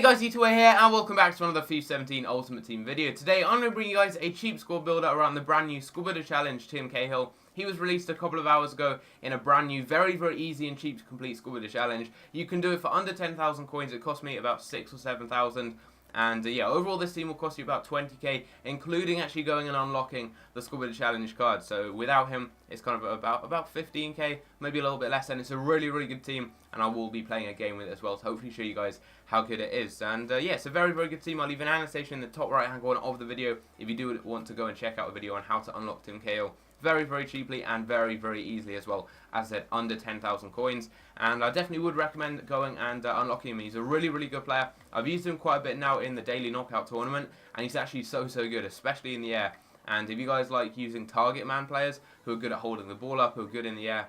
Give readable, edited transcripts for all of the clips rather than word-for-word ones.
guys, YouTube here, and welcome back to another FIFA 17 Ultimate Team video. Today, I'm going to bring you guys a cheap squad builder around the brand new Squad Builder Challenge, Tim Cahill. He was released a couple of hours ago in a brand new, very easy and cheap to complete Squad Builder Challenge. You can do it for under 10,000 coins. It cost me about 6 or 7,000. And yeah, overall this team will cost you about 20k, including actually going and unlocking the Squad Builder Challenge card. So without him, it's kind of about 15k, maybe a little bit less. And it's a really good team, and I will be playing a game with it as well to hopefully show you guys how good it is. And yeah, it's a very good team. I'll leave an annotation in the top right hand corner of the video if you do want to go and check out the video on how to unlock Tim Cahill. Very cheaply and very easily as well. As I said, under 10,000 coins, and I definitely would recommend going and unlocking him. He's a really good player. I've used him quite a bit now in the daily knockout tournament, and he's actually so good, especially in the air. And if you guys like using target man players who are good at holding the ball up, who are good in the air,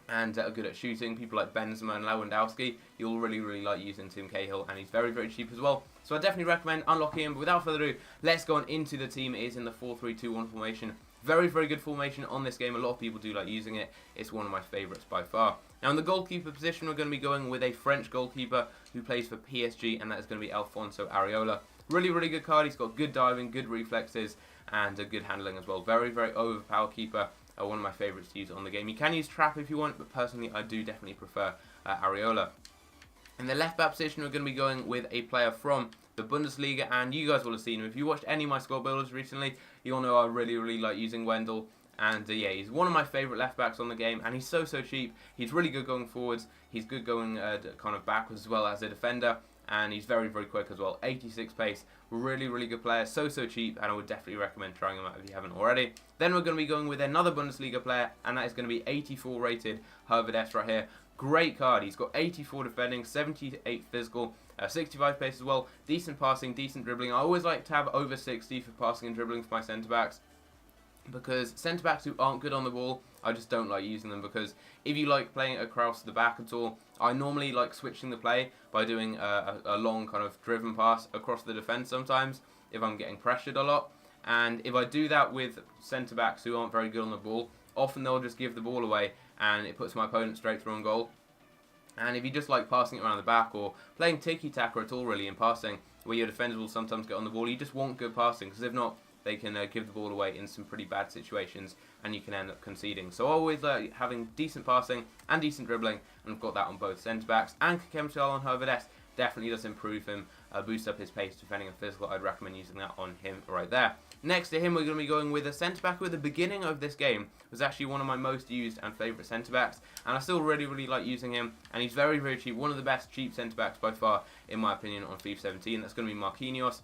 and are good at shooting, people like Benzema and Lewandowski, you'll really like using Tim Cahill, and he's very cheap as well. So I definitely recommend unlocking him. But without further ado, let's go on into the team. It is in the 4-3-2-1 formation. Very good formation on this game. A lot of people do like using it. It's one of my favourites by far. Now in the goalkeeper position, we're going to be going with a French goalkeeper who plays for PSG, and that is going to be Alphonso Areola. Really good card. He's got good diving, good reflexes, and a good handling as well. Very overpowered keeper. One of my favourites to use on the game. You can use Trap if you want, but personally I do definitely prefer Areola. In the left back position, we're going to be going with a player from the Bundesliga, and you guys will have seen him. If you watched any of my squad builders recently, you'll know I really like using Wendell. And yeah, he's one of my favourite left backs on the game, and he's so cheap. He's really good going forwards. He's good going kind of backwards as well as a defender, and he's very quick as well. 86 pace, really good player. So cheap, and I would definitely recommend trying him out if you haven't already. Then we're going to be going with another Bundesliga player, and that is going to be 84 rated HOWEDES right here. Great card. He's got 84 defending, 78 physical, 65 pace as well. Decent passing, decent dribbling. I always like to have over 60 for passing and dribbling for my centre backs, because centre backs who aren't good on the ball, I just don't like using them. Because if you like playing across the back at all, I normally like switching the play by doing a long kind of driven pass across the defence sometimes if I'm getting pressured a lot. And if I do that with centre backs who aren't very good on the ball, often they'll just give the ball away, and it puts my opponent straight through on goal. And if you just like passing it around the back, or playing tiki-taka at all really in passing, where your defenders will sometimes get on the ball, you just want good passing, because if not, they can give the ball away in some pretty bad situations, and you can end up conceding. So I always like having decent passing and decent dribbling, and I've got that on both centre-backs. And chemistry on HOWEDES definitely does improve him, boost up his pace, defending and physical. I'd recommend using that on him right there. Next to him, we're going to be going with a centre-back who at the beginning of this game was actually one of my most used and favourite centre-backs, and I still really like using him, and he's very cheap. One of the best cheap centre-backs by far, in my opinion, on FIFA 17. That's going to be Marquinhos.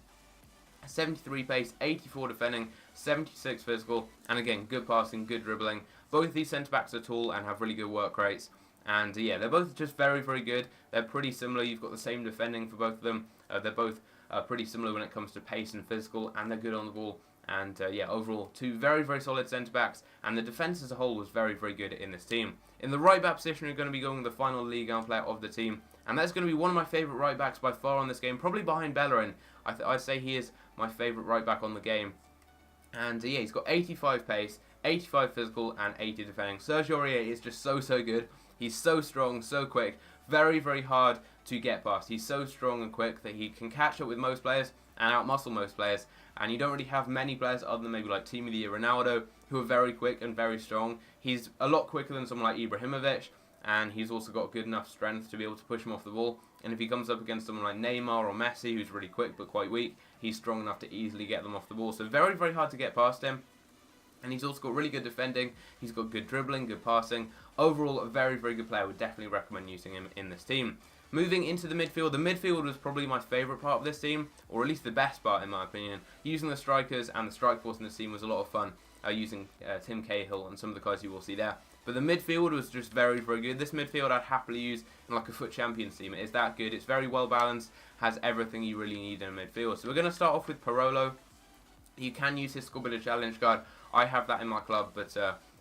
73 pace, 84 defending, 76 physical, and again, good passing, good dribbling. Both these centre-backs are tall and have really good work rates. And yeah, they're both just very good. They're pretty similar. You've got the same defending for both of them. They're both pretty similar when it comes to pace and physical, and they're good on the ball. And yeah, overall, two very solid centre-backs, and the defence as a whole was very good in this team. In the right back position, we're going to be going with the final Ligue 1 player of the team, and that's going to be one of my favourite right backs by far on this game, probably behind Bellerin. I'd say he is my favourite right back on the game. And yeah, he's got 85 pace, 85 physical, and 80 defending. Sergio Aurier is just so good. He's so strong, so quick, very hard to get past. He's so strong and quick that he can catch up with most players and outmuscle most players. And you don't really have many players other than maybe like Team of the Year Ronaldo who are very quick and very strong. He's a lot quicker than someone like Ibrahimovic, and he's also got good enough strength to be able to push him off the ball. And if he comes up against someone like Neymar or Messi, who's really quick but quite weak, he's strong enough to easily get them off the ball. So very hard to get past him. And he's also got really good defending. He's got good dribbling, good passing. Overall, a very good player. I would definitely recommend using him in this team. Moving into the midfield was probably my favourite part of this team, or at least the best part in my opinion. Using the strikers and the strike force in this team was a lot of fun, using Tim Cahill and some of the guys you will see there. But the midfield was just very good. This midfield I'd happily use in like a FUT Champions team. It is that good. It's very well balanced, has everything you really need in a midfield. So we're going to start off with Parolo. You can use his Squad Builder Challenge card. I have that in my club, but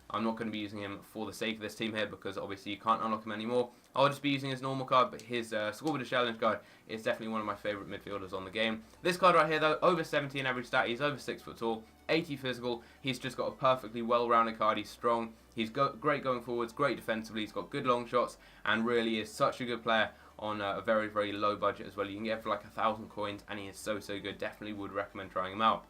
I'm not going to be using him for the sake of this team here, because obviously you can't unlock him anymore. I'll just be using his normal card, but his Squad Builder Challenge card is definitely one of my favourite midfielders on the game. This card right here though, over 70 in average stat, he's over 6 foot tall, 80 physical, he's just got a perfectly well-rounded card, he's strong, he's great going forwards, great defensively, he's got good long shots, and really is such a good player on a very, very low budget as well. You can get for like 1,000 coins, and he is so good. Definitely would recommend trying him out.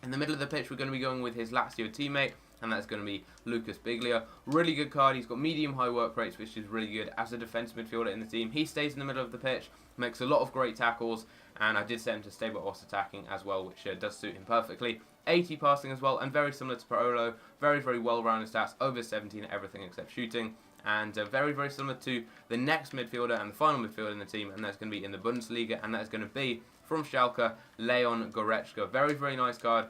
In the middle of the pitch, we're going to be going with his Lazio teammate, and that's going to be Lucas Biglia. Really good card. He's got medium-high work rates, which is really good as a defensive midfielder in the team. He stays in the middle of the pitch, makes a lot of great tackles, and I did set him to stay but also attacking as well, which does suit him perfectly. 80 passing as well, and very similar to Paolo. Very, very well-rounded stats, over 17 everything except shooting. And very, very similar to the next midfielder and the final midfielder in the team, and that's going to be in the Bundesliga, and that's going to be from Schalke, Leon Goretzka. Very, very nice card.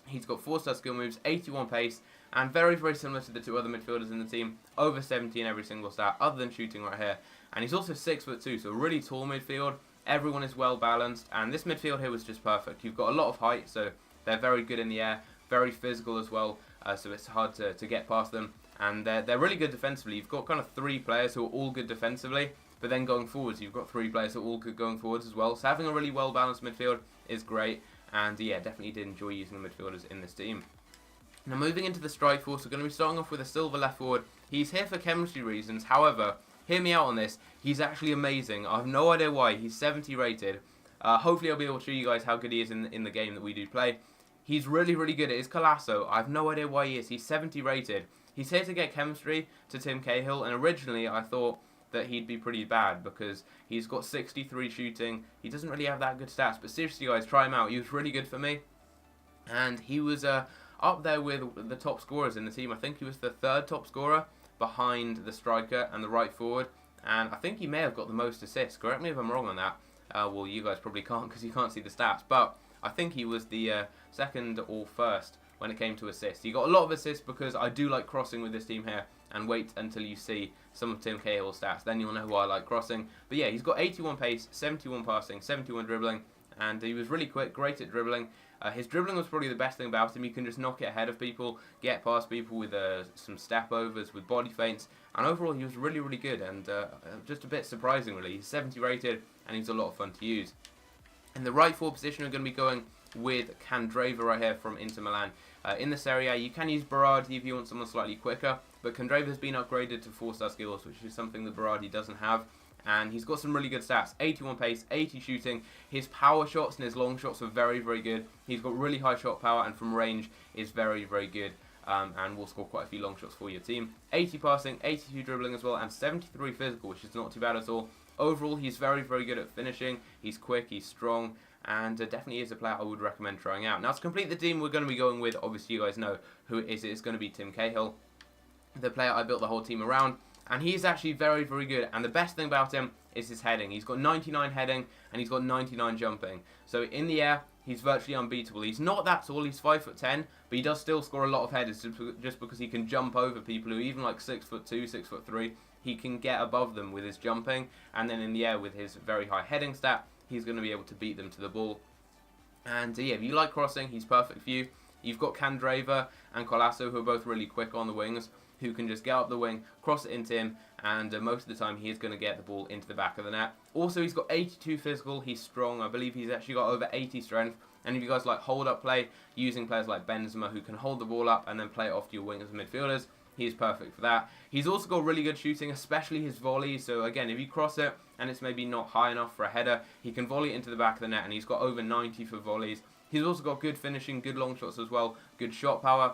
He's got 4-star skill moves, 81 pace, and very, very similar to the two other midfielders in the team. Over 70 in every single stat, other than shooting right here. And he's also 6'2", so a really tall midfield. Everyone is well balanced, and this midfield here was just perfect. You've got a lot of height, so they're very good in the air, very physical as well, so it's hard to get past them. And they're really good defensively. You've got kind of 3 players who are all good defensively, but then going forwards, you've got 3 players who are all good going forwards as well. So having a really well-balanced midfield is great, and yeah, definitely did enjoy using the midfielders in this team. Now moving into the strike force, we're going to be starting off with a silver left forward. He's here for chemistry reasons, however, hear me out on this, he's actually amazing. I have no idea why. He's 70 rated. Hopefully I'll be able to show you guys how good he is in the game that we do play. He's really, really good. It is Colasso. I have no idea why he is. He's 70 rated. He's here to get chemistry to Tim Cahill, and originally I thought that he'd be pretty bad because he's got 63 shooting. He doesn't really have that good stats, but seriously guys, try him out. He was really good for me, and he was up there with the top scorers in the team. I think he was the 3rd top scorer behind the striker and the right forward, and I think he may have got the most assists. Correct me if I'm wrong on that. Well, you guys probably can't because you can't see the stats, but I think he was the 2nd or 1st when it came to assists. He got a lot of assists because I do like crossing with this team here, and wait until you see some of Tim Cahill's stats, then you'll know why I like crossing. But yeah, he's got 81 pace, 71 passing, 71 dribbling, and he was really quick, great at dribbling. His dribbling was probably the best thing about him. You can just knock it ahead of people, get past people with some step overs, with body feints, and overall he was really, really good, and just a bit surprising really. He's 70 rated, and he's a lot of fun to use. In the right forward position, we're going to be going with Candreva right here from Inter Milan. In this area, you can use Berardi if you want someone slightly quicker, but Candreva has been upgraded to 4-star skills, which is something that Berardi doesn't have. And he's got some really good stats, 81 pace, 80 shooting. His power shots and his long shots are very, very good. He's got really high shot power, and from range is very, very good. And will score quite a few long shots for your team. 80 passing, 82 dribbling as well, and 73 physical, which is not too bad at all. Overall, he's very, very good at finishing. He's quick, he's strong, and definitely is a player I would recommend trying out. Now, to complete the team, we're going to be going with, obviously you guys know who it is. It's going to be Tim Cahill, the player I built the whole team around. And he's actually very, very good. And the best thing about him is his heading. He's got 99 heading, and he's got 99 jumping. So in the air, he's virtually unbeatable. He's not that tall. He's 5'10", but he does still score a lot of headers just because he can jump over people who are even like 6'2", 6'3". He can get above them with his jumping, and then in the air with his very high heading stat, he's going to be able to beat them to the ball. And yeah, if you like crossing, he's perfect for you. You've got Candreva and Colasso, who are both really quick on the wings, who can just get up the wing, cross it into him, and most of the time he is going to get the ball into the back of the net. Also, he's got 82 physical, he's strong. I believe he's actually got over 80 strength. And if you guys like hold-up play, using players like Benzema, who can hold the ball up and then play it off to your wingers and midfielders, he's perfect for that. He's also got really good shooting, especially his volley. So again, if you cross it and it's maybe not high enough for a header, he can volley it into the back of the net, and he's got over 90 for volleys. He's also got good finishing, good long shots as well, good shot power.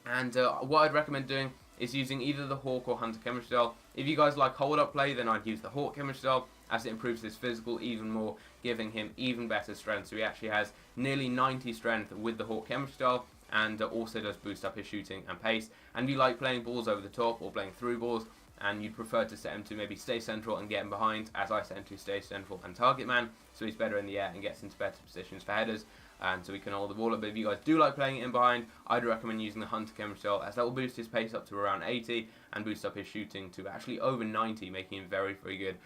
And what I'd recommend doing is using either the Hawk or Hunter chemistry style. If you guys like hold-up play, then I'd use the Hawk chemistry style, as it improves his physical even more, giving him even better strength. So he actually has nearly 90 strength with the Hawk chemistry style, and also does boost up his shooting and pace. And if you like playing balls over the top or playing through balls, and you'd prefer to set him to maybe stay central and get him behind, as I set him to stay central and target man, so he's better in the air and gets into better positions for headers, and so he can hold the ball up. But if you guys do like playing it in behind, I'd recommend using the Hunter chemistry style, as that will boost his pace up to around 80 and boost up his shooting to actually over 90, making him very, very good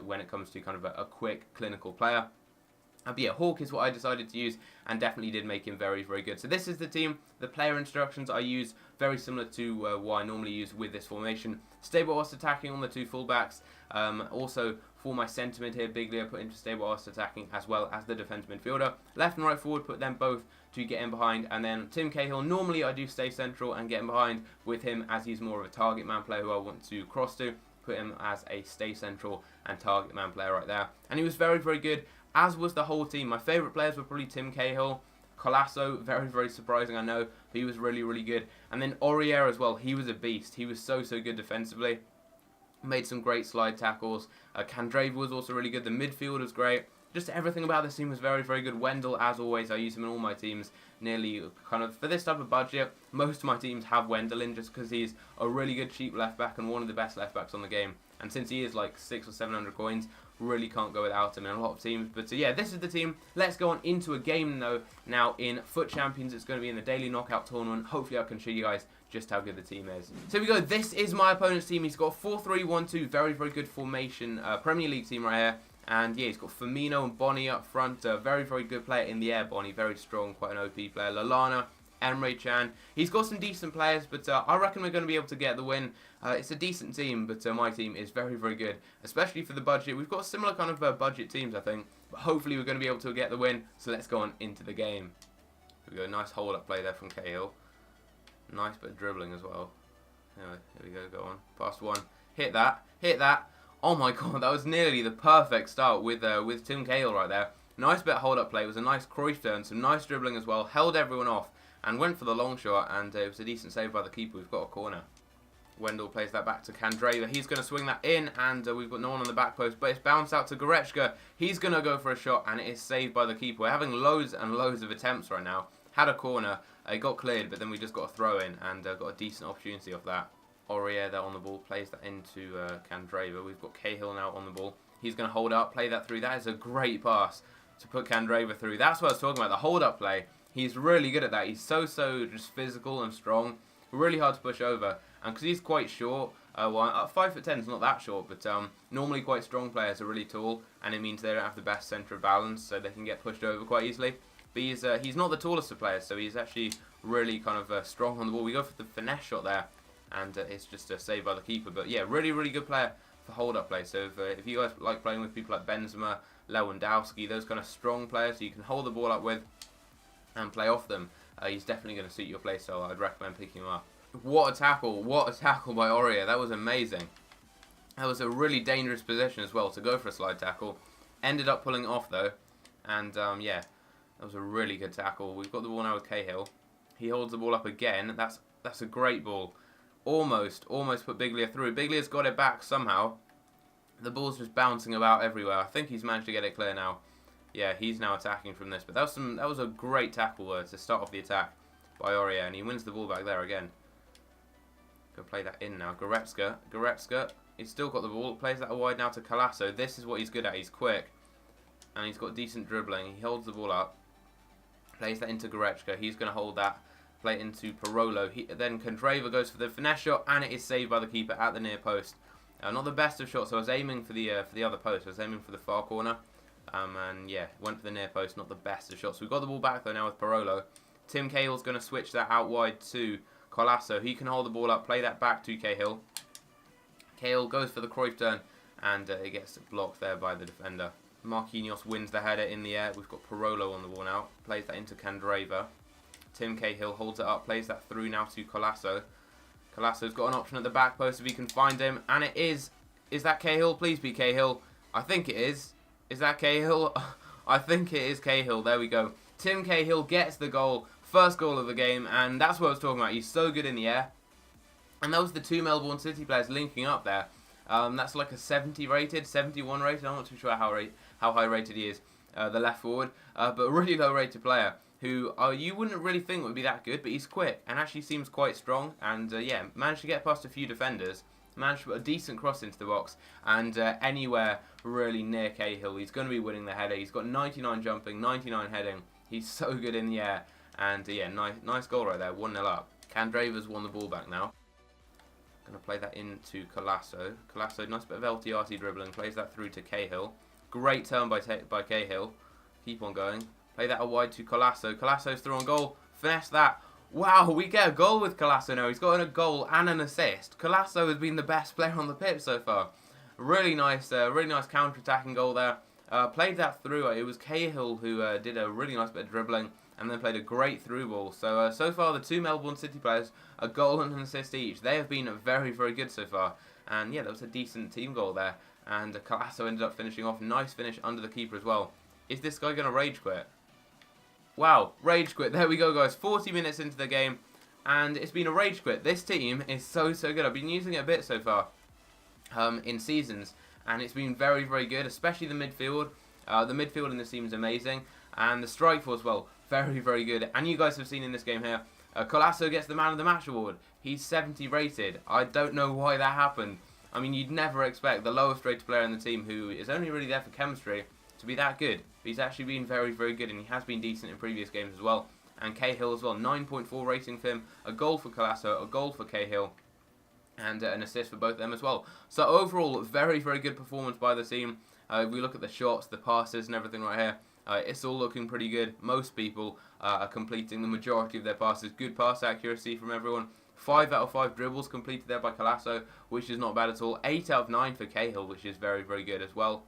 when it comes to kind of a quick, clinical player. But yeah, Hawk is what I decided to use, and definitely did make him very, very good. So this is the team. The player instructions I use very similar to what I normally use with this formation. Stable whilst attacking on the two fullbacks. Also for my centre mid here, Biglia put into stable whilst attacking, as well as the defence midfielder. Left and right forward, put them both to get in behind. And then Tim Cahill, normally I do stay central and get in behind with him, as he's more of a target man player who I want to cross to. put him as a stay central and target man player right there. And he was very, very good, as was the whole team. My favourite players were probably Tim Cahill. Colasso, very, very surprising, I know, but he was really, really good. And then Aurier as well, he was a beast. He was so, so good defensively. Made some great slide tackles. CANDREVA was also really good. The midfield was great. Just everything about this team was very, very good. Wendell, as always, I use him in all my teams. Nearly kind of, for this type of budget, most of my teams have Wendell in just because he's a really good cheap left back and one of the best left backs on the game. And since he is like 600 or 700 coins, really can't go without him in a lot of teams. But yeah, this is the team. Let's go on into a game though. Now in FUT Champions, it's going to be in the daily knockout tournament. Hopefully I can show you guys just how good the team is. So here we go. This is my opponent's team. He's got a 4-3-1-2, very, very good formation. Premier League team right here. And yeah, he's got Firmino and Bonnie up front. Very, very good player in the air, Bonnie. Very strong, quite an OP player. Lallana, Emre Can. He's got some decent players, but I reckon we're going to be able to get the win. It's a decent team, but my team is very, very good, especially for the budget. We've got similar kind of budget teams, I think, but hopefully we're going to be able to get the win. So let's go on into the game. Here we go. Nice hold-up play there from Cahill. Nice bit of dribbling as well. Anyway, here we go on. Past one. Hit that. Hit that. Oh my god, that was nearly the perfect start with Tim Cahill right there. Nice bit of hold-up play. It was a nice Cruyff turn, some nice dribbling as well. Held everyone off and went for the long shot, and it was a decent save by the keeper. We've got a corner. Wendell plays that back to CANDREVA. He's going to swing that in, and we've got no one on the back post, but it's bounced out to Goretzka. He's going to go for a shot, and it is saved by the keeper. We're having loads and loads of attempts right now. Had a corner. It got cleared, but then we just got a throw in, and got a decent opportunity off that. Aurier there on the ball, plays that into CANDREVA. We've got Cahill now on the ball. He's going to hold up, play that through. That is a great pass to put CANDREVA through. That's what I was talking about, the hold-up play. He's really good at that. He's so just physical and strong. Really hard to push over. And because he's quite short, 5'10" is not that short, but normally quite strong players are really tall, and it means they don't have the best centre of balance, so they can get pushed over quite easily. But he's not the tallest of players, so he's actually really kind of strong on the ball. We go for the finesse shot there, and it's just a save by the keeper. But yeah, really, really good player for hold-up play. So if you guys like playing with people like Benzema, Lewandowski, those kind of strong players who you can hold the ball up with and play off them, he's definitely going to suit your play style. I'd recommend picking him up. What a tackle by Aurier. That was amazing. That was a really dangerous position as well to go for a slide tackle. Ended up pulling it off though, and yeah, that was a really good tackle. We've got the ball now with Cahill. He holds the ball up again. That's a great ball. Almost put Biglia through. Biglia's got it back somehow. The ball's just bouncing about everywhere. I think he's managed to get it clear now. Yeah, he's now attacking from this. But that was a great tackle to start off the attack by Aurier, and he wins the ball back there again. Go play that in now. Goretzka. He's still got the ball. Plays that wide now to Colasso. This is what he's good at. He's quick, and he's got decent dribbling. He holds the ball up. Plays that into Goretzka. He's going to hold that. Play it into Parolo. Then CANDREVA goes for the finesse shot, and it is saved by the keeper at the near post. Not the best of shots. So I was aiming for the other post. I was aiming for the far corner, and yeah, went for the near post. Not the best of shots. We've got the ball back though now with Parolo. Tim Cahill's going to switch that out wide to Colasso. He can hold the ball up. Play that back to Cahill. Cahill goes for the Cruyff turn, and it gets blocked there by the defender. Marquinhos wins the header in the air. We've got Parolo on the ball now. Plays that into CANDREVA. Tim Cahill holds it up, plays that through now to Colasso. Colasso's got an option at the back post if he can find him, and it is. Is that Cahill? Please be Cahill. I think it is. Is that Cahill? I think it is Cahill. There we go. Tim Cahill gets the goal. First goal of the game, and that's what I was talking about. He's so good in the air. And that was the two Melbourne City players linking up there. That's like a 70 rated, 71 rated. I'm not too sure how high rated he is, the left forward. But a really low rated player who you wouldn't really think would be that good, but he's quick and actually seems quite strong. And yeah, managed to get past a few defenders. Managed to put a decent cross into the box, and anywhere really near Cahill, he's going to be winning the header. He's got 99 jumping, 99 heading. He's so good in the air, and yeah, nice goal right there, 1-0 up. CANDREVA's won the ball back now. Going to play that into Colasso. Colasso, nice bit of LTRT dribbling, plays that through to Cahill. Great turn by Cahill. Keep on going. Play that wide to Colasso. Colasso's through on goal. Finesse that. Wow, we get a goal with Colasso now. He's got a goal and an assist. Colasso has been the best player on the pitch so far. Really nice counter-attacking goal there. Played that through. It was Cahill who did a really nice bit of dribbling and then played a great through ball. So far the two Melbourne City players, a goal and an assist each. They have been very, very good so far. And yeah, that was a decent team goal there. And Colasso ended up finishing off. Nice finish under the keeper as well. Is this guy going to rage quit? Wow, rage quit. There we go, guys. 40 minutes into the game, and it's been a rage quit. This team is so good. I've been using it a bit so far in seasons, and it's been very good, especially the midfield. The midfield in this team is amazing, and the strike force, well, very good. And you guys have seen in this game here, Colasso gets the Man of the Match award. He's 70 rated. I don't know why that happened. I mean, you'd never expect the lowest rated player in the team, who is only really there for chemistry, to be that good. But he's actually been very good, and he has been decent in previous games as well. And Cahill as well, 9.4 rating for him, a goal for Colasso, a goal for Cahill, and an assist for both of them as well. So overall, very good performance by the team. If we look at the shots, the passes and everything right here, it's all looking pretty good. Most people are completing the majority of their passes. Good pass accuracy from everyone. 5 out of 5 dribbles completed there by Colasso, which is not bad at all. 8 out of 9 for Cahill, which is very good as well.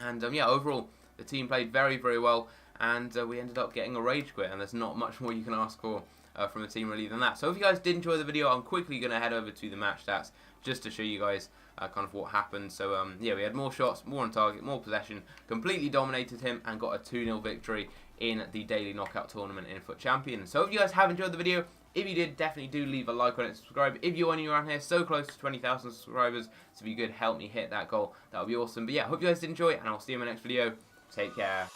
And yeah, overall, the team played very well, and we ended up getting a rage quit, and there's not much more you can ask for from the team really than that. So if you guys did enjoy the video, I'm quickly going to head over to the match stats just to show you guys kind of what happened. So yeah, we had more shots, more on target, more possession, completely dominated him, and got a 2-0 victory in the daily knockout tournament in FUT Champions. So if you guys have enjoyed the video, if you did, definitely do leave a like on it and subscribe. If you're new around here, so close to 20,000 subscribers, so if you could help me hit that goal, that would be awesome. But yeah, hope you guys did enjoy, and I'll see you in my next video. Take care.